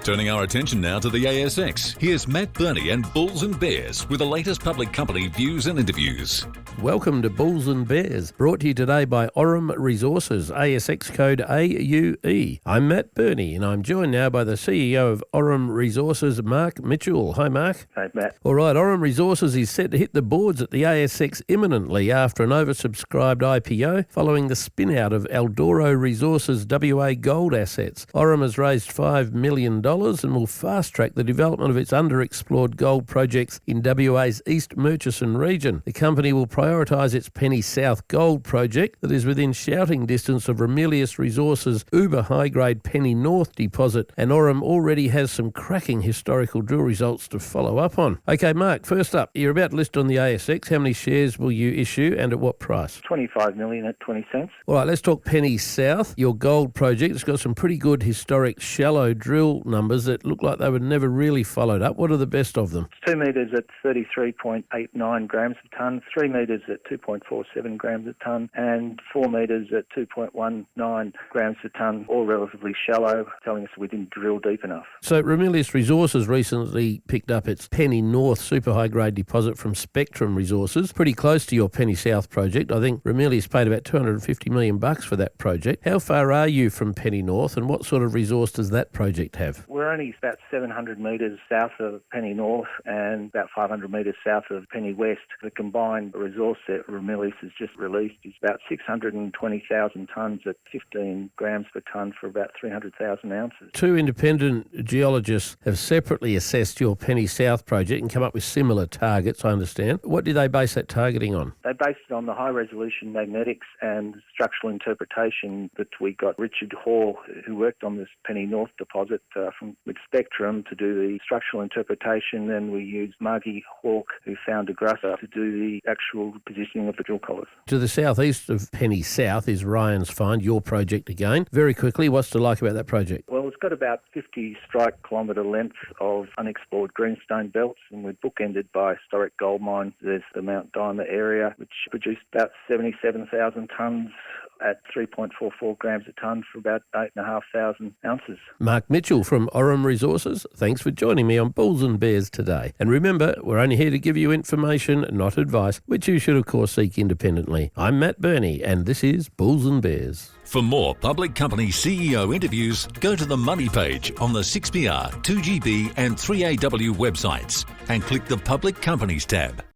Turning our attention now to the ASX, here's Matt Birney and Bulls and Bears with the latest public company views and interviews. Welcome to Bulls and Bears, brought to you today by Aurum Resources, ASX code AUE. I'm Matt Birney, and I'm joined now by the CEO of Aurum Resources, Mark Mitchell. Hi, Mark. Hey, Matt. All right, Aurum Resources is set to hit the boards at the ASX imminently after an oversubscribed IPO following the spin-out of Eldoro Resources WA gold assets. Aurum has raised $5 million and will fast-track the development of its underexplored gold projects in WA's East Murchison region. The company will prioritise its Penny South gold project that is within shouting distance of Ramelius Resources' uber high-grade Penny North deposit, and Aurum already has some cracking historical drill results to follow up on. OK, Mark, first up, you're about to list on the ASX. How many shares will you issue and at what price? 25 million at 20 cents. All right, let's talk Penny South, your gold project. It's got some pretty good historic shallow drill numbers that look like they were never really followed up. What are the best of them? 2 metres at 33.89 grams a tonne, 3 metres at 2.47 grams a tonne, and 4 metres at 2.19 grams a tonne, all relatively shallow, telling us we didn't drill deep enough. So Ramelius Resources recently picked up its Penny North super high-grade deposit from Spectrum Resources, pretty close to your Penny South project. I think Ramelius paid about $250 million for that project. How far are you from Penny North, and what sort of resource does that project have? We're only about 700 metres south of Penny North and about 500 metres south of Penny West. The combined resource that Ramelius has just released is about 620,000 tonnes at 15 grams per tonne for about 300,000 ounces. Two independent geologists have separately assessed your Penny South project and come up with similar targets, I understand. What do they base that targeting on? They based it on the high-resolution magnetics and structural interpretation that we got Richard Hall, who worked on this Penny North deposit with Spectrum, to do the structural interpretation. Then we used Margie Hawke, who found a grasser, to do the actual positioning of the drill collars. To the southeast of Penny South is Ryan's Find, your project again. Very quickly, what's to like about that project? Well, it's got about 50 strike kilometre length of unexplored greenstone belts, and we're bookended by historic gold mines. There's the Mount Dimer area, which produced about 77,000 tonnes at 3.44 grams a tonne for about 8,500 ounces. Mark Mitchell from Aurum Resources, thanks for joining me on Bulls and Bears today. And remember, we're only here to give you information, not advice, which you should of course seek independently. I'm Matt Birney, and this is Bulls and Bears. For more public company CEO interviews, go to the Money page on the 6PR, 2GB and 3AW websites and click the Public Companies tab.